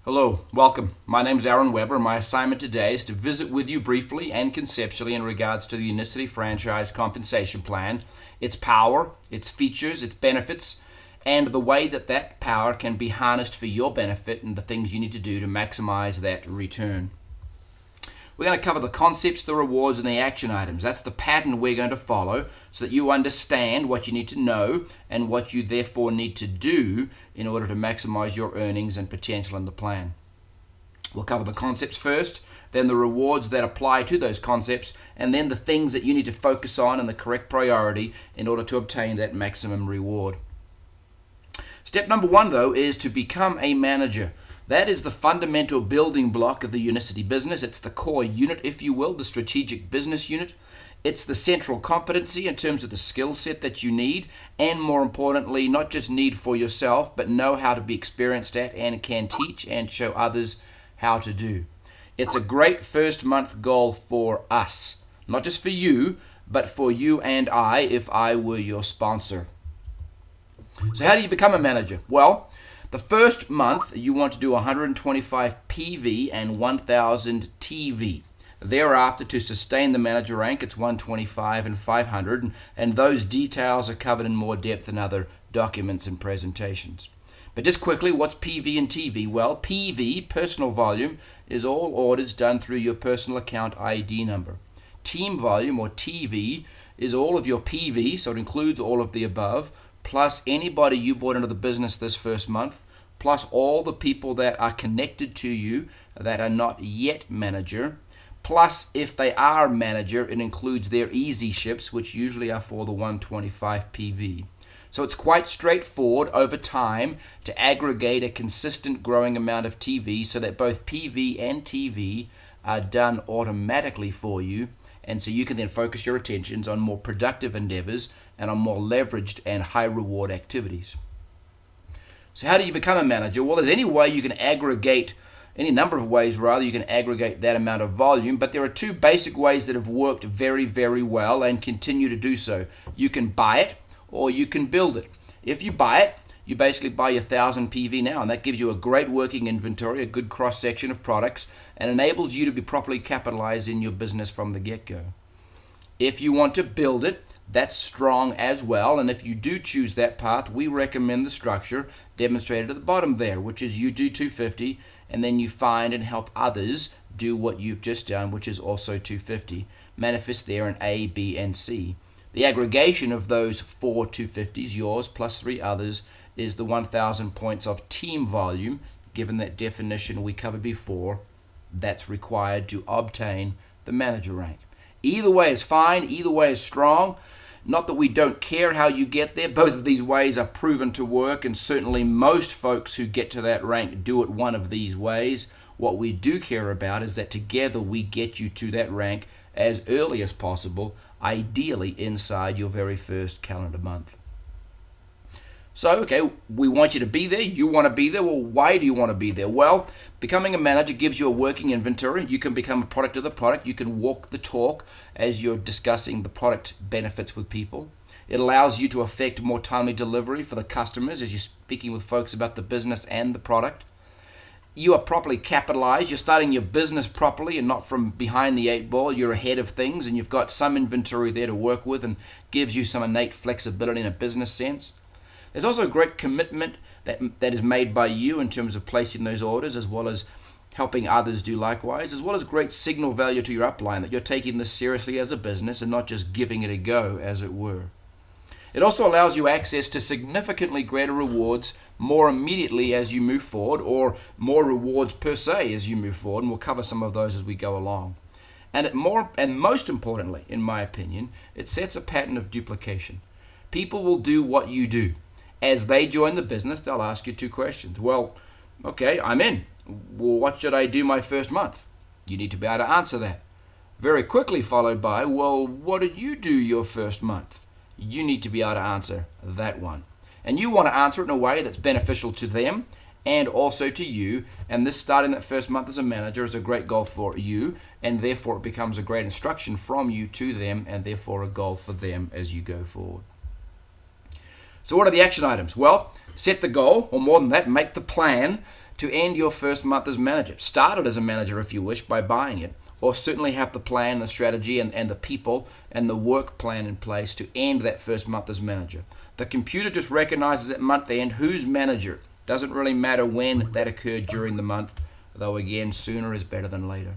Hello, welcome. My name is Aaron Weber. My assignment today is to visit with you briefly and conceptually in regards to the Unicity franchise compensation plan, its power, its features, its benefits, and the way that that power can be harnessed for your benefit and the things you need to do to maximize that return. We're going to cover the concepts, the rewards, and the action items. That's the pattern we're going to follow so that you understand what you need to know and what you therefore need to do in order to maximize your earnings and potential in the plan. We'll cover the concepts first, then the rewards that apply to those concepts, and then the things that you need to focus on and the correct priority in order to obtain that maximum reward. Step number one, though, is to become a manager. That is the fundamental building block of the Unicity business. It's the core unit, if you will, the strategic business unit. It's the central competency in terms of the skill set that you need, and more importantly, not just need for yourself, but know how to be experienced at and can teach and show others how to do. It's a great first month goal for us, not just for you, but for you and I if I were your sponsor. So how do you become a manager? Well, the first month, you want to do 125 PV and 1,000 TV. Thereafter, to sustain the manager rank, it's 125 and 500, and those details are covered in more depth in other documents and presentations. But just quickly, what's PV and TV? Well, PV, personal volume, is all orders done through your personal account ID number. Team volume, or TV, is all of your PV, so it includes all of the above, plus anybody you brought into the business this first month, plus all the people that are connected to you that are not yet manager, plus if they are manager, it includes their easy ships, which usually are for the 125 PV. So it's quite straightforward over time to aggregate a consistent growing amount of TV so that both PV and TV are done automatically for you, and so you can then focus your attentions on more productive endeavors and on more leveraged and high reward activities. So how do you become a manager? Well, there's any way you can aggregate, any number of ways rather, you can aggregate that amount of volume, but there are two basic ways that have worked very, very well and continue to do so. You can buy it or you can build it. If you buy it, you basically buy your 1,000 PV now, and that gives you a great working inventory, a good cross-section of products, and enables you to be properly capitalized in your business from the get-go. If you want to build it, that's strong as well, and if you do choose that path, we recommend the structure demonstrated at the bottom there, which is you do 250, and then you find and help others do what you've just done, which is also 250. Manifest there in A, B, and C. The aggregation of those 4 250s, yours plus 3 others, is the 1,000 points of team volume, given that definition we covered before, that's required to obtain the manager rank. Either way is fine, either way is strong. Not that we don't care how you get there. Both of these ways are proven to work, and certainly most folks who get to that rank do it one of these ways. What we do care about is that together we get you to that rank as early as possible, ideally inside your very first calendar month. So, okay, we want you to be there. You want to be there. Well, why do you want to be there? Well, becoming a manager gives you a working inventory. You can become a product of the product. You can walk the talk as you're discussing the product benefits with people. It allows you to effect more timely delivery for the customers as you're speaking with folks about the business and the product. You are properly capitalized. You're starting your business properly and not from behind the 8 ball. You're ahead of things, and you've got some inventory there to work with and gives you some innate flexibility in a business sense. There's also a great commitment that is made by you in terms of placing those orders, as well as helping others do likewise, as well as great signal value to your upline that you're taking this seriously as a business and not just giving it a go, as it were. It also allows you access to significantly greater rewards more immediately as you move forward, or more rewards per se as you move forward, and we'll cover some of those as we go along. And most importantly, in my opinion, it sets a pattern of duplication. People will do what you do. As they join the business, they'll ask you 2 questions. Well, okay, I'm in. Well, what should I do my first month? You need to be able to answer that. Very quickly followed by, well, what did you do your first month? You need to be able to answer that one. And you want to answer it in a way that's beneficial to them and also to you. And this starting that first month as a manager is a great goal for you, and therefore it becomes a great instruction from you to them, and therefore a goal for them as you go forward. So what are the action items? Well, set the goal, or more than that, make the plan to end your first month as manager. Start it as a manager if you wish by buying it, or certainly have the plan, the strategy, and the people and the work plan in place to end that first month as manager. The computer just recognizes at month end who's manager. Doesn't really matter when that occurred during the month, though again, sooner is better than later.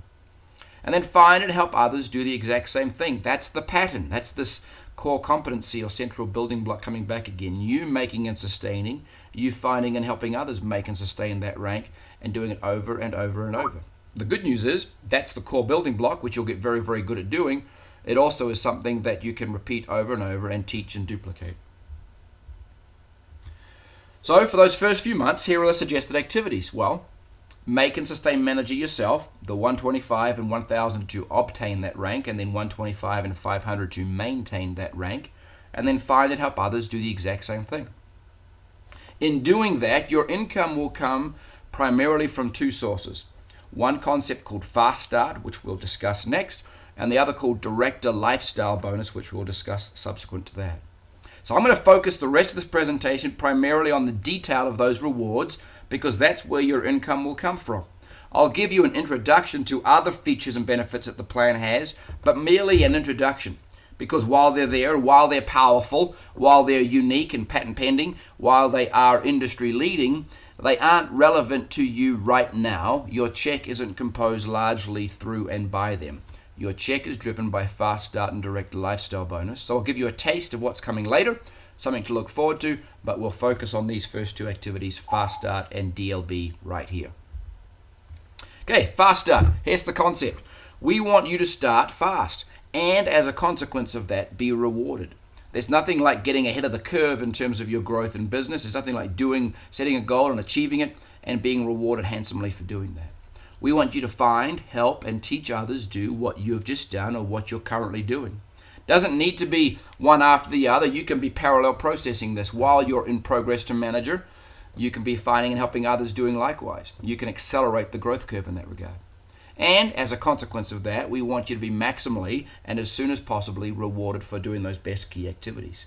And then find and help others do the exact same thing. That's the pattern. That's this core competency or central building block coming back again. You making and sustaining, you finding and helping others make and sustain that rank, and doing it over and over and over. The good news is that's the core building block, which you'll get very, very good at doing. It also is something that you can repeat over and over and teach and duplicate. So for those first few months, here are the suggested activities. Well, make and sustain manager yourself, the 125 and 1000 to obtain that rank, and then 125 and 500 to maintain that rank, and then find and help others do the exact same thing. In doing that, your income will come primarily from two sources. One concept called Fast Start, which we'll discuss next, and the other called Director Lifestyle Bonus, which we'll discuss subsequent to that. So I'm going to focus the rest of this presentation primarily on the detail of those rewards, because that's where your income will come from. I'll give you an introduction to other features and benefits that the plan has, but merely an introduction, because while they're there, while they're powerful, while they're unique and patent pending, while they are industry leading, they aren't relevant to you right now. Your check isn't composed largely through and by them. Your check is driven by Fast Start and Direct Lifestyle Bonus. So I'll give you a taste of what's coming later, something to look forward to, but we'll focus on these first two activities, Fast Start and DLB, right here. Okay, Fast Start. Here's the concept. We want you to start fast, and as a consequence of that, be rewarded. There's nothing like getting ahead of the curve in terms of your growth in business. There's nothing like setting a goal and achieving it and being rewarded handsomely for doing that. We want you to find, help, and teach others do what you've just done or what you're currently doing. Doesn't need to be one after the other. You can be parallel processing this while you're in progress to manager. You can be finding and helping others doing likewise. You can accelerate the growth curve in that regard. And as a consequence of that, we want you to be maximally and as soon as possibly rewarded for doing those best key activities.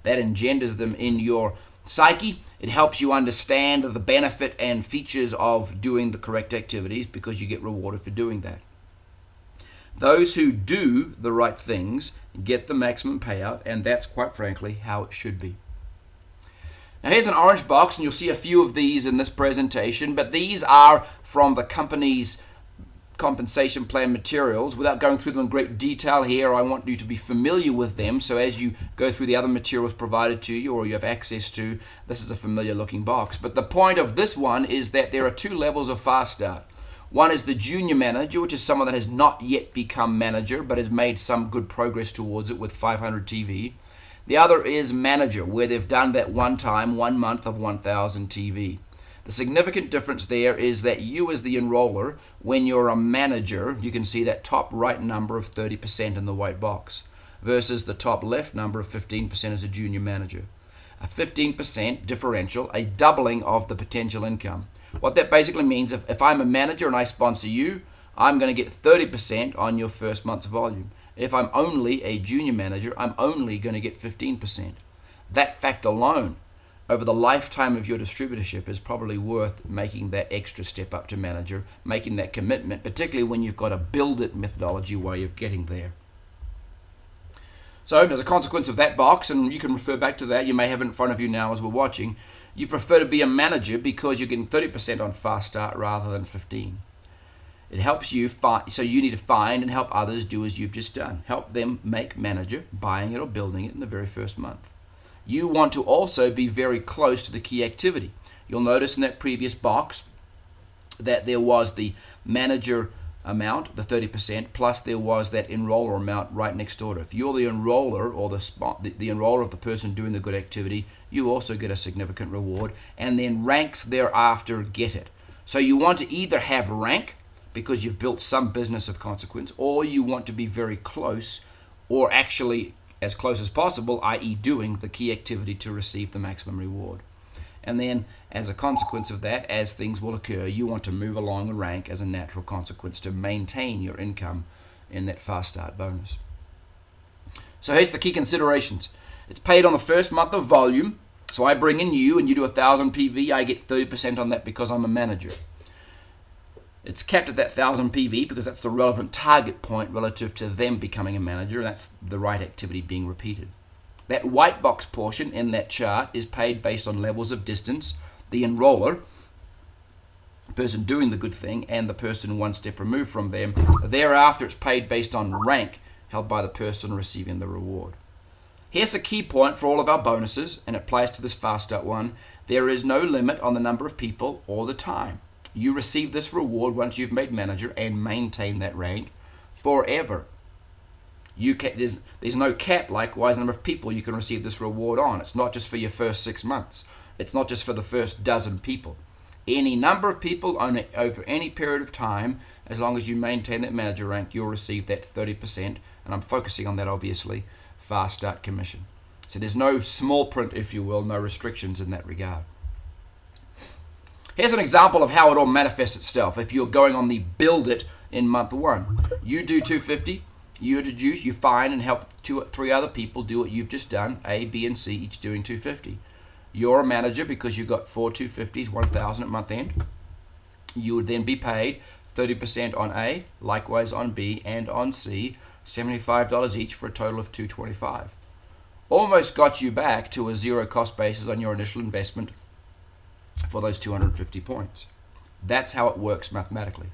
That engenders them in your psyche. It helps you understand the benefit and features of doing the correct activities because you get rewarded for doing that. Those who do the right things get the maximum payout, and that's quite frankly how it should be. Now here's an orange box, and you'll see a few of these in this presentation, but these are from the company's compensation plan materials. Without going through them in great detail here, I want you to be familiar with them, so as you go through the other materials provided to you or you have access to, this is a familiar looking box. But the point of this one is that there are two levels of Fast Start. One is the junior manager, which is someone that has not yet become manager but has made some good progress towards it with 500 TV. The other is manager, where they've done that one time, 1 month of 1000 TV. The significant difference there is that you as the enroller, when you're a manager, you can see that top right number of 30% in the white box versus the top left number of 15% as a junior manager. A 15% differential, a doubling of the potential income. What that basically means, if I'm a manager and I sponsor you, I'm going to get 30% on your first month's volume. If I'm only a junior manager, I'm only going to get 15%. That fact alone, over the lifetime of your distributorship, is probably worth making that extra step up to manager, making that commitment, particularly when you've got a build-it methodology way of getting there. So, as a consequence of that box, and you can refer back to that, you may have it in front of you now as we're watching, you prefer to be a manager because you're getting 30% on Fast Start rather than 15%. It helps you so you need to find and help others do as you've just done. Help them make manager, buying it or building it in the very first month. You want to also be very close to the key activity. You'll notice in that previous box that there was the manager amount, the 30%, plus there was that enroller amount right next door. If you're the enroller or the enroller of the person doing the good activity, you also get a significant reward, and then ranks thereafter get it. So you want to either have rank because you've built some business of consequence, or you want to be very close, or actually as close as possible, i.e. doing the key activity to receive the maximum reward. And then as a consequence of that, as things will occur, you want to move along the rank as a natural consequence to maintain your income in that Fast Start bonus. So here's the key considerations. It's paid on the first month of volume. So I bring in you and you do 1,000 PV, I get 30% on that because I'm a manager. It's capped at that 1,000 PV because that's the relevant target point relative to them becoming a manager, and that's the right activity being repeated. That white box portion in that chart is paid based on levels of distance, the enroller, the person doing the good thing, and the person one step removed from them. Thereafter, it's paid based on rank held by the person receiving the reward. Here's a key point for all of our bonuses, and it applies to this Fast Start one. There is no limit on the number of people or the time. You receive this reward once you've made manager and maintain that rank forever. There's no cap, likewise, number of people you can receive this reward on. It's not just for your first 6 months. It's not just for the first dozen people. Any number of people over any period of time, as long as you maintain that manager rank, you'll receive that 30%, and I'm focusing on that, obviously, Fast Start commission. So there's no small print, if you will, no restrictions in that regard. Here's an example of how it all manifests itself. If you're going on the build it in month 1, you do 250, you introduce, you find and help 2 or 3 other people do what you've just done, A, B, and C, each doing 250. You're a manager because you've got 4 250s, 1,000 at month end. You would then be paid 30% on A, likewise on B, and on C, $75 each for a total of $225. Almost got you back to a zero cost basis on your initial investment for those 250 points. That's how it works mathematically.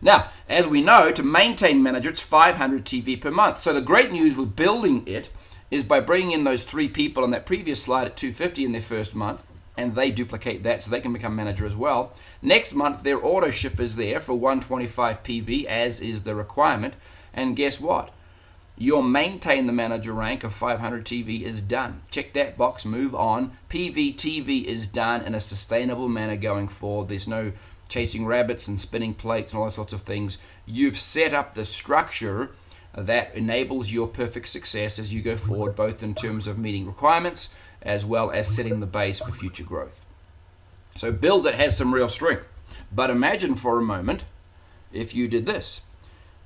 Now, as we know, to maintain manager, it's 500 TV per month. So the great news with building it is by bringing in those 3 people on that previous slide at 250 in their first month, and they duplicate that so they can become manager as well. Next month, their auto ship is there for 125 PV, as is the requirement. And guess what? Your maintain the manager rank of 500 TV is done. Check that box, move on. PV TV is done in a sustainable manner going forward. There's no chasing rabbits and spinning plates and all those sorts of things. You've set up the structure that enables your perfect success as you go forward, both in terms of meeting requirements as well as setting the base for future growth. So build it has some real strength. But imagine for a moment if you did this.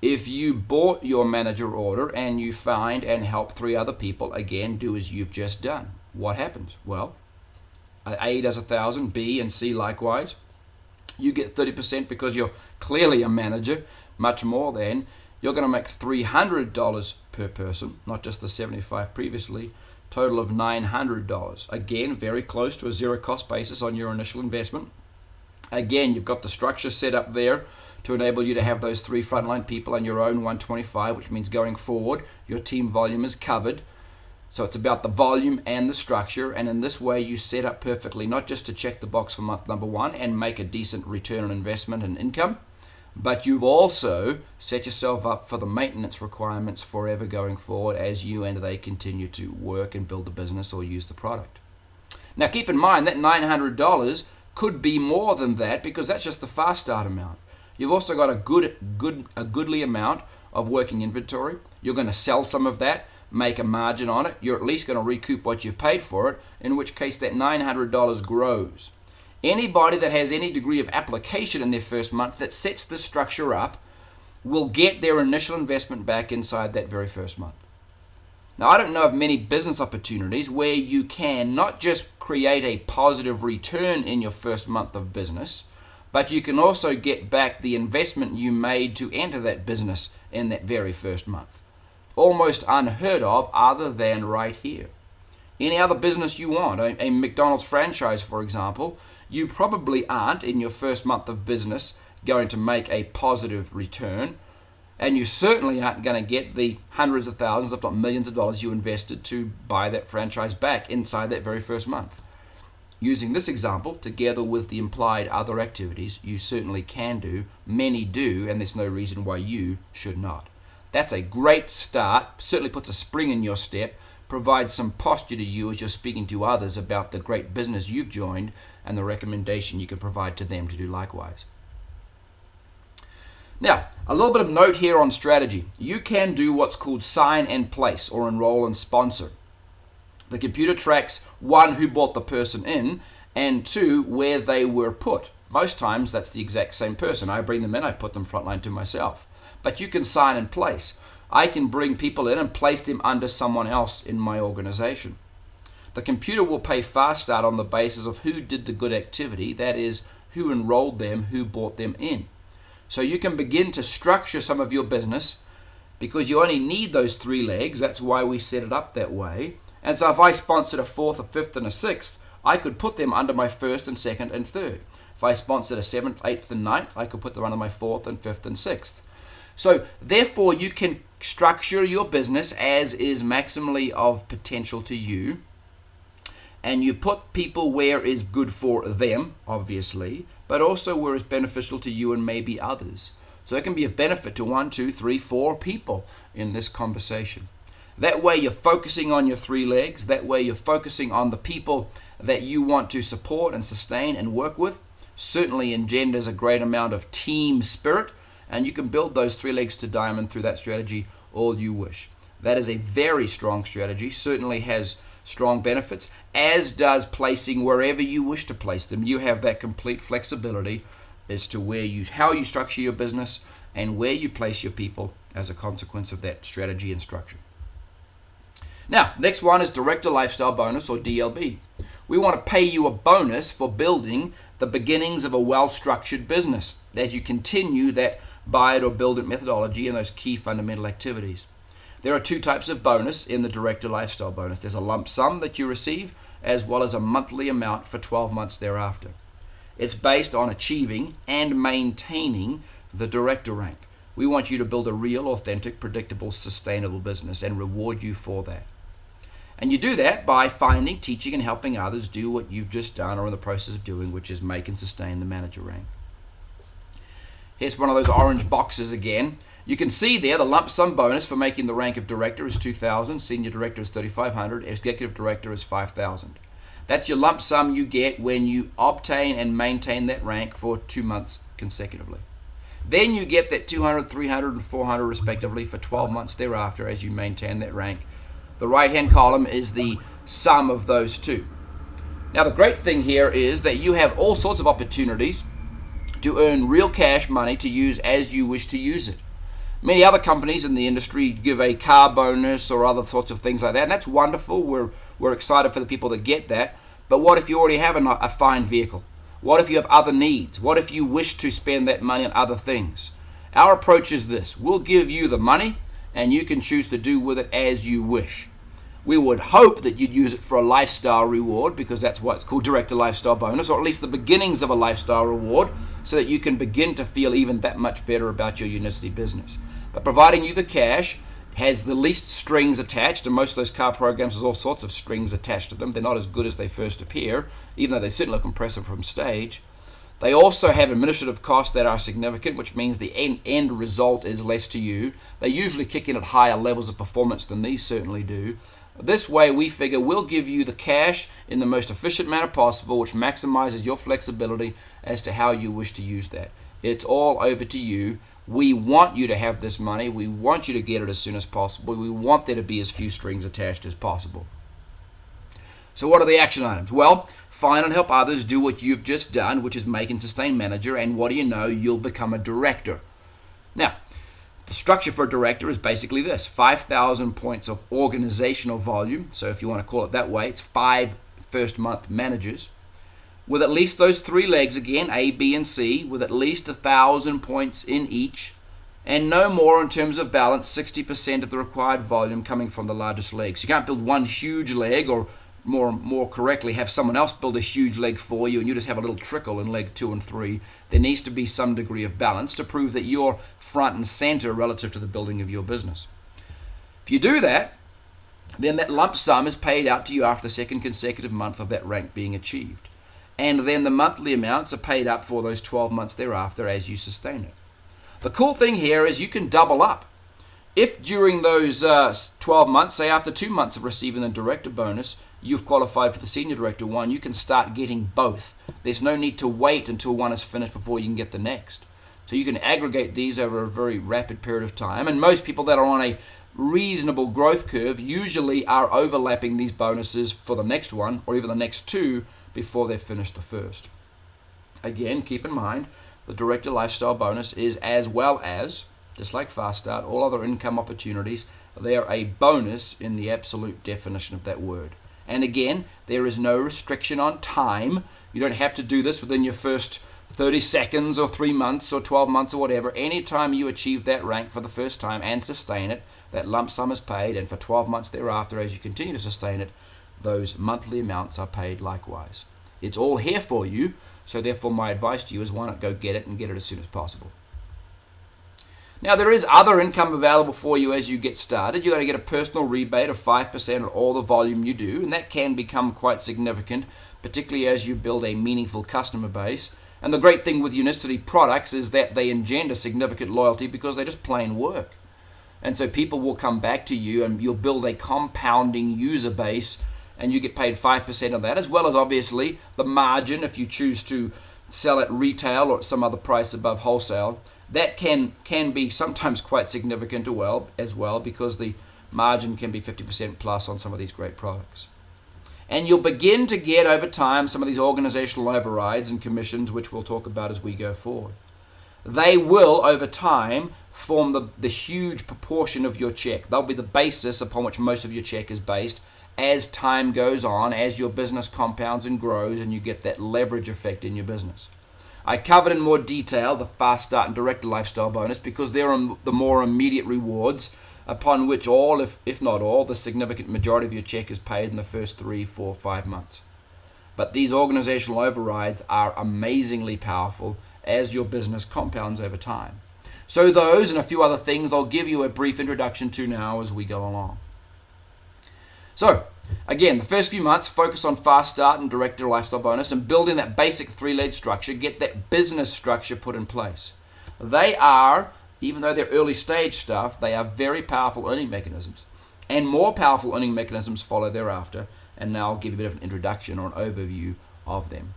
If you bought your manager order and you find and help 3 other people, again, do as you've just done. What happens? Well, A does 1,000, B and C likewise. You get 30% because you're clearly a manager, much more than. You're going to make $300 per person, not just the 75 previously, total of $900. Again, very close to a zero cost basis on your initial investment. Again, you've got the structure set up there to enable you to have those 3 frontline people and your own 125, which means going forward, your team volume is covered. So it's about the volume and the structure, and in this way you set up perfectly, not just to check the box for month number 1 and make a decent return on investment and income, but you've also set yourself up for the maintenance requirements forever going forward as you and they continue to work and build the business or use the product. Now keep in mind that $900 could be more than that because that's just the Fast Start amount. You've also got a goodly amount of working inventory. You're going to sell some of that, make a margin on it. You're at least going to recoup what you've paid for it, in which case that $900 grows. Anybody that has any degree of application in their first month that sets this structure up will get their initial investment back inside that very first month. Now, I don't know of many business opportunities where you can not just create a positive return in your first month of business, but you can also get back the investment you made to enter that business in that very first month. Almost unheard of other than right here. Any other business you want, a McDonald's franchise, for example, you probably aren't in your first month of business going to make a positive return, and you certainly aren't going to get the hundreds of thousands, if not millions of dollars you invested to buy that franchise back inside that very first month. Using this example, together with the implied other activities, you certainly can do, many do, and there's no reason why you should not. That's a great start, certainly puts a spring in your step, provides some posture to you as you're speaking to others about the great business you've joined and the recommendation you can provide to them to do likewise. Now, a little bit of note here on strategy. You can do what's called sign and place or enroll and sponsor. The computer tracks 1, who brought the person in, and 2, where they were put. Most times that's the exact same person. I bring them in, I put them frontline to myself. But you can sign and place. I can bring people in and place them under someone else in my organization. The computer will pay Fast Start on the basis of who did the good activity, that is, who enrolled them, who brought them in. So you can begin to structure some of your business because you only need those 3 legs. That's why we set it up that way. And so if I sponsored a 4th, a 5th, and a 6th, I could put them under my 1st and 2nd and 3rd. If I sponsored a 7th, 8th, and 9th, I could put them under my 4th and 5th and 6th. So therefore, you can structure your business as is maximally of potential to you. And you put people where is good for them, obviously, but also where is beneficial to you and maybe others. So it can be of benefit to 1, 2, 3, 4 people in this conversation. That way you're focusing on your 3 legs. That way you're focusing on the people that you want to support and sustain and work with. Certainly engenders a great amount of team spirit, and you can build those 3 legs to diamond through that strategy all you wish. That is a very strong strategy, certainly has strong benefits, as does placing wherever you wish to place them. You have that complete flexibility as to how you structure your business and where you place your people as a consequence of that strategy and structure. Now, next one is Director Lifestyle Bonus, or DLB. We want to pay you a bonus for building the beginnings of a well-structured business as you continue that buy it or build it methodology and those key fundamental activities. There are 2 types of bonus in the Director Lifestyle Bonus. There's a lump sum that you receive, as well as a monthly amount for 12 months thereafter. It's based on achieving and maintaining the director rank. We want you to build a real, authentic, predictable, sustainable business and reward you for that. And you do that by finding, teaching, and helping others do what you've just done or in the process of doing, which is make and sustain the manager rank. Here's one of those orange boxes again. You can see there the lump sum bonus for making the rank of director is $2,000, senior director is $3,500, executive director is $5,000. That's your lump sum you get when you obtain and maintain that rank for 2 months consecutively. Then you get that $200, $300, and $400 respectively for 12 months thereafter as you maintain that rank. The right-hand column is the sum of those 2. Now the great thing here is that you have all sorts of opportunities to earn real cash money to use as you wish to use it. Many other companies in the industry give a car bonus or other sorts of things like that, and that's wonderful. We're excited for the people that get that. But what if you already have a fine vehicle? What if you have other needs? What if you wish to spend that money on other things? Our approach is this. We'll give you the money, and you can choose to do with it as you wish. We would hope that you'd use it for a lifestyle reward, because that's why it's called Director Lifestyle Bonus, or at least the beginnings of a lifestyle reward, so that you can begin to feel even that much better about your Unicity business. But providing you the cash has the least strings attached, and most of those car programs has all sorts of strings attached to them. They're not as good as they first appear, even though they certainly look impressive from stage. They also have administrative costs that are significant, which means the end result is less to you. They usually kick in at higher levels of performance than these certainly do. This way, we figure we'll give you the cash in the most efficient manner possible, which maximizes your flexibility as to how you wish to use that. It's all over to you. We want you to have this money. We want you to get it as soon as possible. We want there to be as few strings attached as possible. So what are the action items? Well, find and help others do what you've just done, which is make and sustain manager, and what do you know? You'll become a director. Now, the structure for a director is basically this: 5,000 points of organizational volume. So if you want to call it that way, it's 5 first-month managers with at least those 3 legs again, A, B, and C, with at least 1,000 points in each, and no more in terms of balance, 60% of the required volume coming from the largest leg. So you can't build one huge leg, or more correctly, have someone else build a huge leg for you and you just have a little trickle in leg 2 and 3. There needs to be some degree of balance to prove that you're front and center relative to the building of your business. If you do that, then that lump sum is paid out to you after the 2nd consecutive month of that rank being achieved. And then the monthly amounts are paid up for those 12 months thereafter as you sustain it. The cool thing here is you can double up. If during those 12 months, say after 2 months of receiving the director bonus, you've qualified for the senior director one, you can start getting both. There's no need to wait until one is finished before you can get the next. So you can aggregate these over a very rapid period of time. And most people that are on a reasonable growth curve usually are overlapping these bonuses for the next one or even the next 2 before they've finished the first. Again, keep in mind, the Director Lifestyle Bonus is, as well as, just like Fast Start, all other income opportunities, they are a bonus in the absolute definition of that word. And again, there is no restriction on time. You don't have to do this within your first 30 seconds or 3 months or 12 months or whatever. Anytime you achieve that rank for the first time and sustain it, that lump sum is paid, and for 12 months thereafter, as you continue to sustain it, those monthly amounts are paid likewise. It's all here for you, so therefore my advice to you is why not go get it and get it as soon as possible. Now, there is other income available for you as you get started. You're going to get a personal rebate of 5% on all the volume you do, and that can become quite significant, particularly as you build a meaningful customer base. And the great thing with Unicity products is that they engender significant loyalty because they just plain work. And so people will come back to you and you'll build a compounding user base, and you get paid 5% of that, as well as obviously the margin if you choose to sell at retail or at some other price above wholesale. That can be sometimes quite significant as well because the margin can be 50% plus on some of these great products. And you'll begin to get over time some of these organizational overrides and commissions, which we'll talk about as we go forward. They will, over time, form the huge proportion of your check. They'll be the basis upon which most of your check is based as time goes on, as your business compounds and grows and you get that leverage effect in your business. I covered in more detail the Fast Start and Director Lifestyle Bonus because they're the more immediate rewards upon which all, if not all, the significant majority of your check is paid in the first 3, 4, 5 months. But these organizational overrides are amazingly powerful as your business compounds over time. So those and a few other things I'll give you a brief introduction to now as we go along. So, again, the first few months, focus on Fast Start and Director Lifestyle Bonus and building that basic 3-leg structure, get that business structure put in place. They are, even though they're early stage stuff, they are very powerful earning mechanisms. And more powerful earning mechanisms follow thereafter, and now I'll give you a bit of an introduction or an overview of them.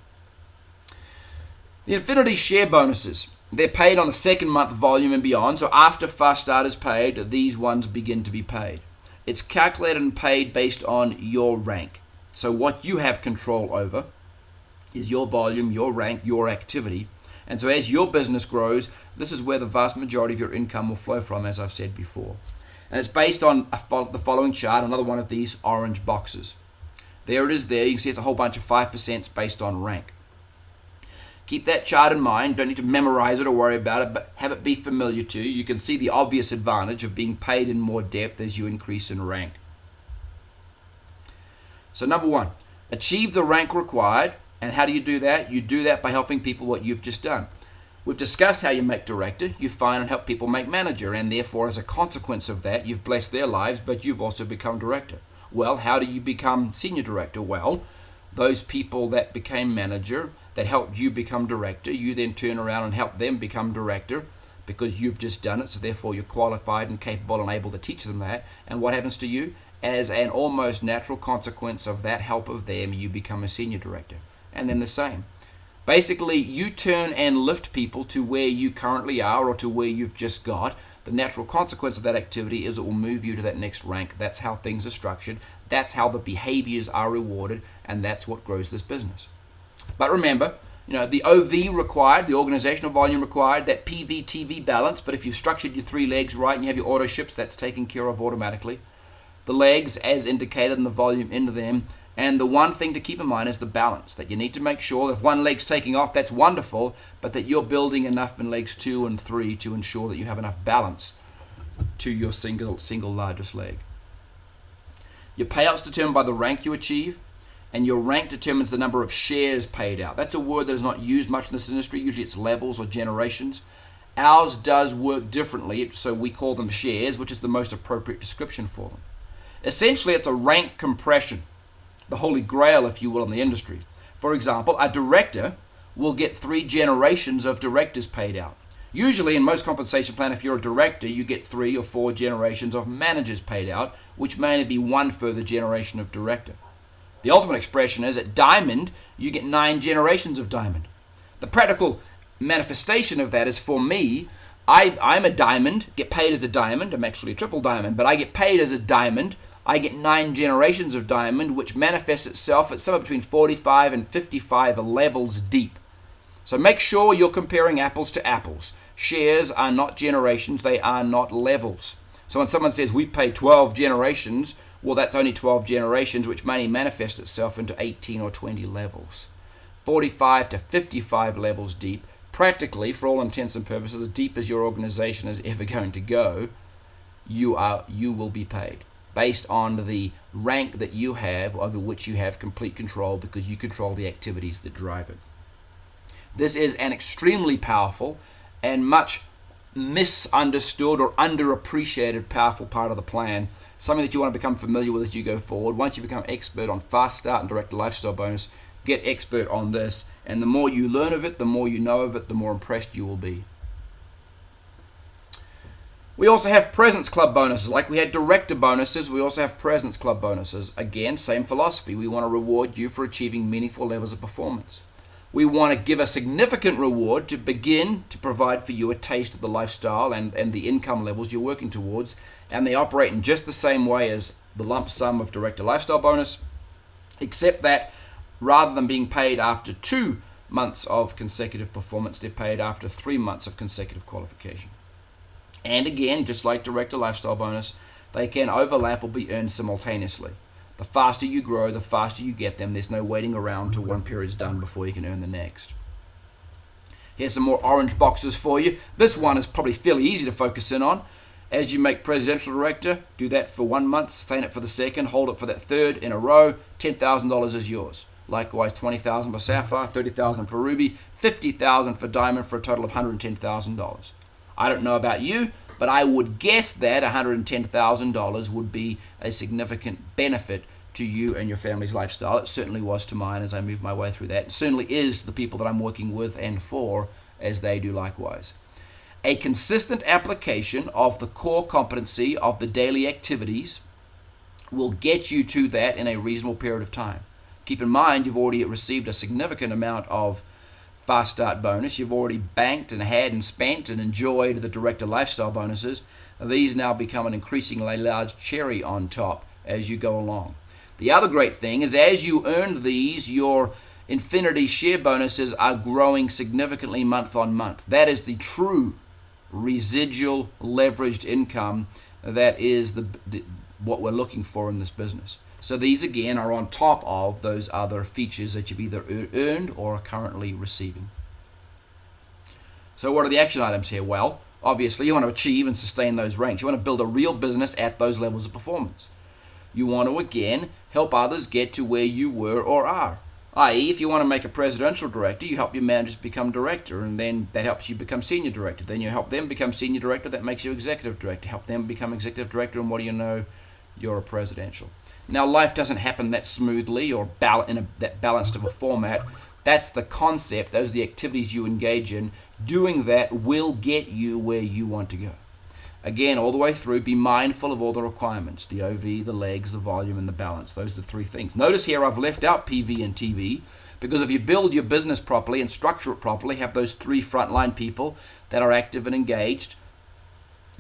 The Infinity Share Bonuses. They're paid on the second month volume and beyond, so after Fast Start is paid, these ones begin to be paid. It's calculated and paid based on your rank. So what you have control over is your volume, your rank, your activity. And so as your business grows, this is where the vast majority of your income will flow from, as I've said before. And it's based on the following chart, another one of these orange boxes. There it is there. You can see it's a whole bunch of 5% based on rank. Keep that chart in mind. Don't need to memorize it or worry about it, but have it be familiar to you. You can see the obvious advantage of being paid in more depth as you increase in rank. So number 1, achieve the rank required. And how do you do that? You do that by helping people what you've just done. We've discussed how you make director. You find and help people make manager, and therefore as a consequence of that, you've blessed their lives, but you've also become director. Well, how do you become senior director? Well, those people that became manager, that helped you become director, you then turn around and help them become director because you've just done it, so therefore you're qualified and capable and able to teach them that. And what happens to you? As an almost natural consequence of that help of them, you become a senior director. And then the same. Basically, you turn and lift people to where you currently are or to where you've just got. The natural consequence of that activity is it will move you to that next rank. That's how things are structured. That's how the behaviors are rewarded, and that's what grows this business. But remember, the OV required, the organizational volume required, that PV-TV balance, but if you've structured your 3 legs right and you have your auto ships, that's taken care of automatically. The legs as indicated and the volume into them. And the one thing to keep in mind is the balance, that you need to make sure that if one leg's taking off, that's wonderful, but that you're building enough in legs 2 and 3 to ensure that you have enough balance to your single largest leg. Your payout's determined by the rank you achieve, and your rank determines the number of shares paid out. That's a word that is not used much in this industry. Usually it's levels or generations. Ours does work differently, so we call them shares, which is the most appropriate description for them. Essentially, it's a rank compression, the holy grail, if you will, in the industry. For example, a director will get 3 generations of directors paid out. Usually, in most compensation plan, if you're a director, you get 3 or 4 generations of managers paid out, which may only be 1 further generation of director. The ultimate expression is at diamond, you get 9 generations of diamond. The practical manifestation of that is, for me, I'm a diamond, get paid as a diamond. I'm actually a triple diamond, but I get paid as a diamond. I get 9 generations of diamond, which manifests itself at somewhere between 45 and 55 levels deep. So make sure you're comparing apples to apples. Shares are not generations, they are not levels. So when someone says we pay 12 generations, Well, that's only 12 generations, which may manifest itself into 18 or 20 levels. 45 to 55 levels deep, practically, for all intents and purposes, as deep as your organization is ever going to go, you will be paid based on the rank that you have, over which you have complete control, because you control the activities that drive it. This is an extremely powerful and much misunderstood or underappreciated powerful part of the plan, something that you want to become familiar with as you go forward. Once you become expert on Fast Start and Director Lifestyle Bonus, get expert on this, and the more you learn of it, the more you know of it, the more impressed you will be. We also have Presence Club bonuses. Like we had Director bonuses, we also have Presence Club bonuses. Again, same philosophy. We want to reward you for achieving meaningful levels of performance. We want to give a significant reward to begin to provide for you a taste of the lifestyle and the income levels you're working towards, and they operate in just the same way as the lump sum of Director Lifestyle Bonus, except that rather than being paid after 2 months of consecutive performance, they're paid after 3 months of consecutive qualification. And again, just like Director Lifestyle Bonus, they can overlap or be earned simultaneously. The faster you grow, the faster you get them. There's no waiting around till one period's done before you can earn the next. Here's some more orange boxes for you. This one is probably fairly easy to focus in on. As you make Presidential Director, do that for 1 month, sustain it for the second, hold it for that third in a row, $10,000 is yours. Likewise, $20,000 for Sapphire, $30,000 for Ruby, $50,000 for Diamond, for a total of $110,000. I don't know about you, but I would guess that $110,000 would be a significant benefit to you and your family's lifestyle. It certainly was to mine as I moved my way through that. It certainly is the people that I'm working with and for as they do likewise. A consistent application of the core competency of the daily activities will get you to that in a reasonable period of time. Keep in mind, you've already received a significant amount of Fast Start bonus. You've already banked and had and spent and enjoyed the Director Lifestyle bonuses. These now become an increasingly large cherry on top as you go along. The other great thing is as you earn these, your Infinity share bonuses are growing significantly month on month. That is the true residual leveraged income that is what we're looking for in this business. So these again are on top of those other features that you've either earned or are currently receiving. So what are the action items here? Well, obviously you want to achieve and sustain those ranks. You want to build a real business at those levels of performance. You want to again help others get to where you were or are. I.e., if you want to make a presidential director, you help your managers become director, and then that helps you become senior director. Then you help them become senior director, that makes you executive director. Help them become executive director, and what do you know? You're a presidential. Now, life doesn't happen that smoothly or that balanced of a format. That's the concept. Those are the activities you engage in. Doing that will get you where you want to go. Again, all the way through, be mindful of all the requirements, the OV, the legs, the volume, and the balance. Those are the three things. Notice here I've left out PV and TV, because if you build your business properly and structure it properly, have those three frontline people that are active and engaged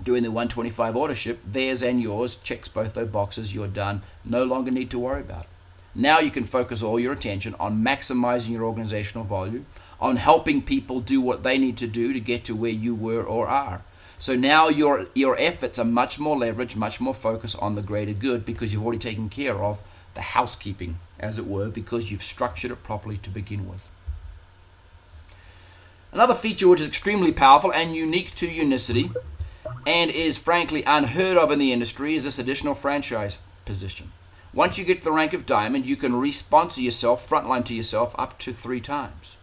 doing the 125 authorship, theirs and yours, checks both those boxes, you're done. No longer need to worry about it. Now you can focus all your attention on maximizing your organizational value, on helping people do what they need to do to get to where you were or are. So now your efforts are much more leveraged, much more focused on the greater good, because you've already taken care of the housekeeping, as it were, because you've structured it properly to begin with. Another feature which is extremely powerful and unique to Unicity, and is frankly unheard of in the industry, is this additional franchise position. Once you get to the rank of Diamond, you can re-sponsor yourself, frontline to yourself, up to 3 times.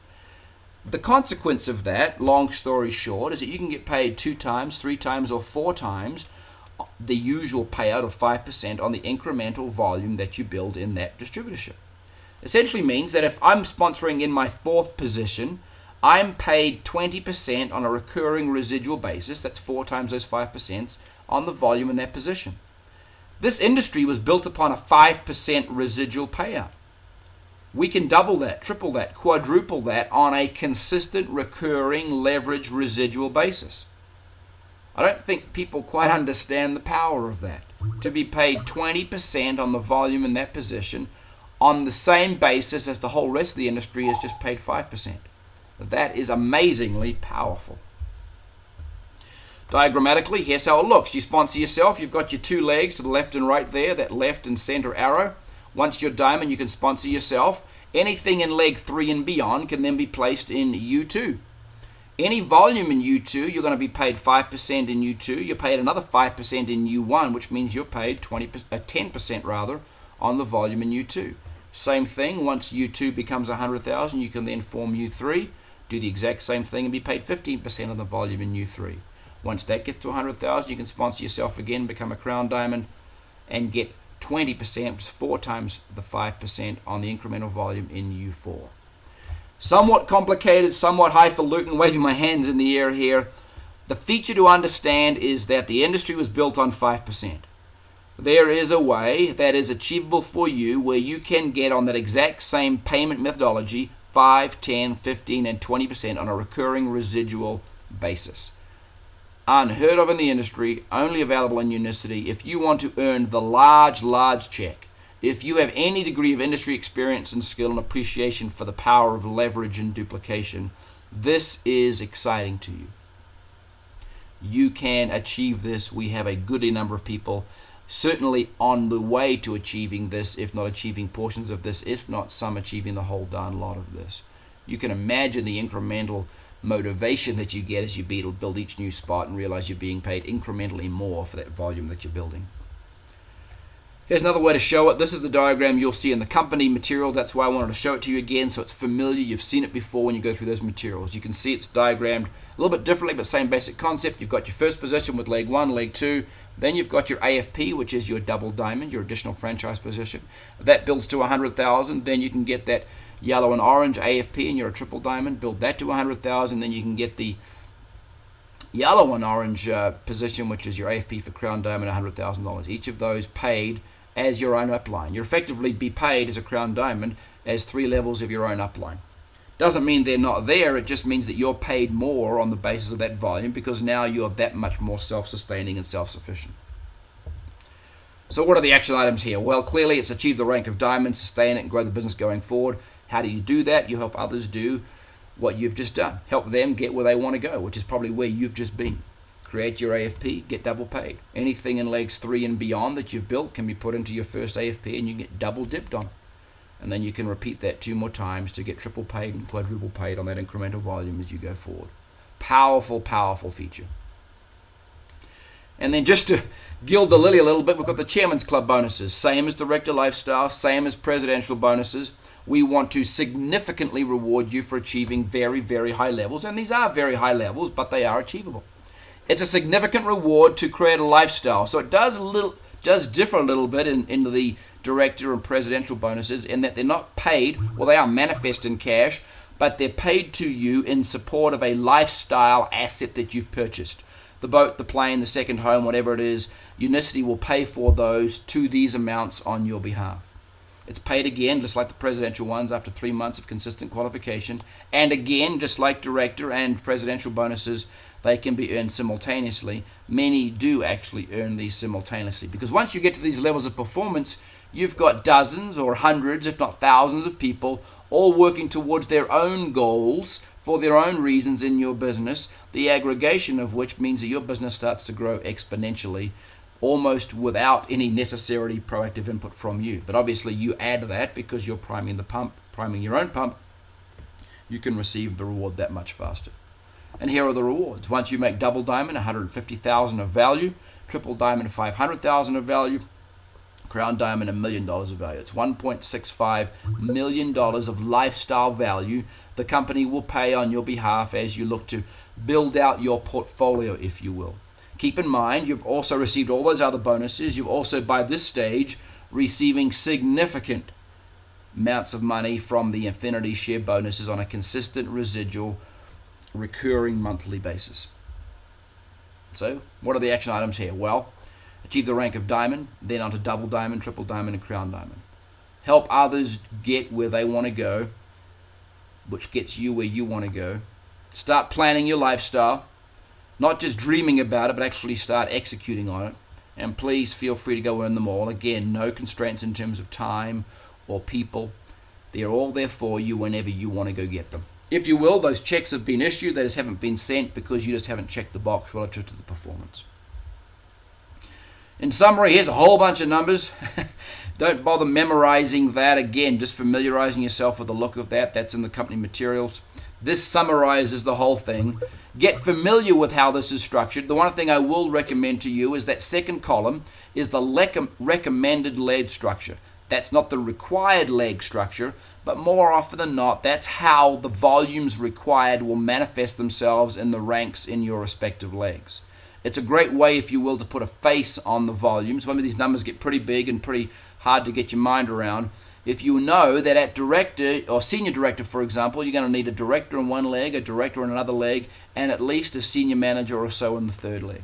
The consequence of that, long story short, is that you can get paid 2 times, 3 times, or 4 times the usual payout of 5% on the incremental volume that you build in that distributorship. Essentially means that if I'm sponsoring in my 4th position, I'm paid 20% on a recurring residual basis, that's 4 times those 5%, on the volume in that position. This industry was built upon a 5% residual payout. We can double that, triple that, quadruple that on a consistent, recurring, leverage residual basis. I don't think people quite understand the power of that. To be paid 20% on the volume in that position on the same basis as the whole rest of the industry is just paid 5%. That is amazingly powerful. Diagrammatically, here's how it looks. You sponsor yourself. You've got your two legs to the left and right there, that left and center arrow. Once you're diamond, you can sponsor yourself. Anything in leg 3 and beyond can then be placed in U2. Any volume in U2, you're going to be paid 5% in U2. You're paid another 5% in U1, which means you're paid 10% rather on the volume in U2. Same thing, once U2 becomes 100,000, you can then form U3, do the exact same thing and be paid 15% on the volume in U3. Once that gets to 100,000, you can sponsor yourself again, become a crown diamond, and get 20%, which is 4 times the 5% on the incremental volume in U4. Somewhat complicated, somewhat highfalutin, waving my hands in the air here. The feature to understand is that the industry was built on 5%. There is a way that is achievable for you where you can get on that exact same payment methodology 5, 10, 15, and 20% on a recurring residual basis. Unheard of in the industry, only available in Unicity. If you want to earn the large check, if you have any degree of industry experience and skill and appreciation for the power of leverage and duplication, this is exciting to you. You can achieve this. We have a goodly number of people certainly on the way to achieving this, if not achieving portions of this, if not some achieving the whole darn lot of this. You can imagine the incremental motivation that you get as you build each new spot and realize you're being paid incrementally more for that volume that you're building. Here's another way to show it. This is the diagram you'll see in the company material. That's why I wanted to show it to you again, so it's familiar. You've seen it before when you go through those materials. You can see it's diagrammed a little bit differently, but same basic concept. You've got your first position with leg 1, leg 2. Then you've got your AFP, which is your double diamond, your additional franchise position. That builds to 100,000. Then you can get that yellow and orange AFP, and you're a triple diamond. Build that to 100,000. Then you can get the yellow and orange position, which is your AFP for crown diamond, $100,000. Each of those paid as your own upline. You'll effectively be paid as a crown diamond as 3 levels of your own upline. Doesn't mean they're not there, it just means that you're paid more on the basis of that volume because now you're that much more self-sustaining and self-sufficient. So what are the action items here? Well, clearly it's achieve the rank of diamond, sustain it, and grow the business going forward. How do you do that? You help others do what you've just done. Help them get where they want to go, which is probably where you've just been. Create your AFP, get double paid. Anything in legs 3 and beyond that you've built can be put into your first AFP and you get double dipped on it. And then you can repeat that 2 more times to get triple paid and quadruple paid on that incremental volume as you go forward. Powerful, powerful feature. And then just to gild the lily a little bit, we've got the Chairman's Club bonuses. Same as Director Lifestyle, same as presidential bonuses. We want to significantly reward you for achieving very, very high levels. And these are very high levels, but they are achievable. It's a significant reward to create a lifestyle. So it does differ a little bit in the director and presidential bonuses in that they're not paid, well, they are manifest in cash, but they're paid to you in support of a lifestyle asset that you've purchased. The boat, the plane, the second home, whatever it is, Unicity will pay for those to these amounts on your behalf. It's paid again, just like the presidential ones, after 3 months of consistent qualification. And again, just like director and presidential bonuses, they can be earned simultaneously. Many do actually earn these simultaneously because once you get to these levels of performance, you've got dozens or hundreds, if not thousands of people all working towards their own goals for their own reasons in your business, the aggregation of which means that your business starts to grow exponentially, almost without any necessary proactive input from you. But obviously you add that because you're priming the pump, priming your own pump, you can receive the reward that much faster. And here are the rewards. Once you make double diamond, $150,000 of value, triple diamond, $500,000 of value, crown diamond, $1 million of value. It's $1.65 million of lifestyle value the company will pay on your behalf as you look to build out your portfolio, if you will. Keep in mind, you've also received all those other bonuses. You've also, by this stage, receiving significant amounts of money from the Infinity share bonuses on a consistent residual recurring monthly basis. So what are the action items here? Well, achieve the rank of diamond, then onto double diamond, triple diamond, and crown diamond. Help others get where they want to go, which gets you where you want to go. Start planning your lifestyle, not just dreaming about it, but actually start executing on it. And please feel free to go earn them all. Again, no constraints in terms of time or people. They're all there for you whenever you want to go get them. If you will, those checks have been issued, they just haven't been sent because you just haven't checked the box relative to the performance. In summary, here's a whole bunch of numbers. Don't bother memorizing that. Again, just familiarizing yourself with the look of that. That's in the company materials. This summarizes the whole thing. Get familiar with how this is structured. The one thing I will recommend to you is that second column is the recommended leg structure. That's not the required leg structure, but more often than not, that's how the volumes required will manifest themselves in the ranks in your respective legs. It's a great way, if you will, to put a face on the volumes. Some of these numbers get pretty big and pretty hard to get your mind around. If you know that at director or senior director, for example, you're going to need a director in one leg, a director in another leg, and at least a senior manager or so in the third leg.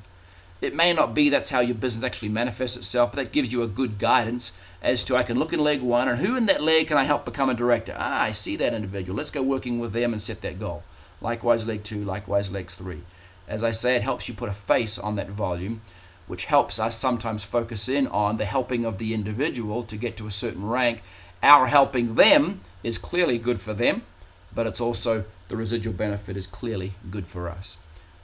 It may not be that's how your business actually manifests itself, but that gives you a good guidance as to I can look in leg one and who in that leg can I help become a director? I see that individual. Let's go working with them and set that goal. Likewise leg two, likewise leg three. As I say, it helps you put a face on that volume, which helps us sometimes focus in on the helping of the individual to get to a certain rank. Our helping them is clearly good for them, but it's also the residual benefit is clearly good for us.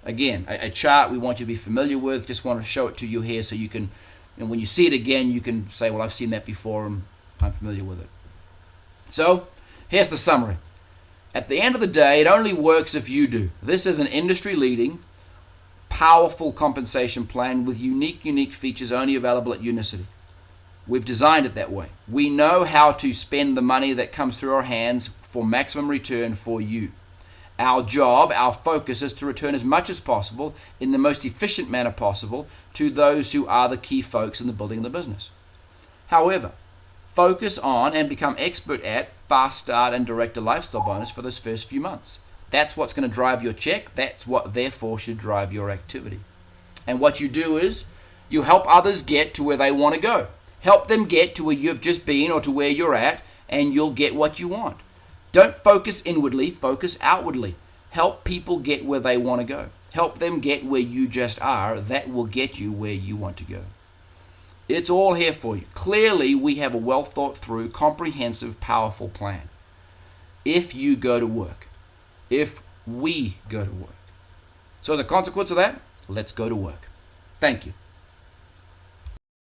Again, a chart we want you to be familiar with. Just want to show it to you here so you can, and when you see it again, you can say, well, I've seen that before and I'm familiar with it. So here's the summary. At the end of the day, it only works if you do. This is an industry-leading, powerful compensation plan with unique features only available at Unicity. We've designed it that way. We know how to spend the money that comes through our hands for maximum return for you. Our job, our focus is to return as much as possible in the most efficient manner possible to those who are the key folks in the building of the business. However, focus on and become expert at Fast Start and Director Lifestyle Bonus for those first few months. That's what's going to drive your check. That's what therefore should drive your activity. And what you do is you help others get to where they want to go. Help them get to where you've just been or to where you're at, and you'll get what you want. Don't focus inwardly, focus outwardly. Help people get where they want to go. Help them get where you just are. That will get you where you want to go. It's all here for you. Clearly, we have a well thought through, comprehensive, powerful plan. If you go to work. If we go to work. So as a consequence of that, let's go to work. Thank you.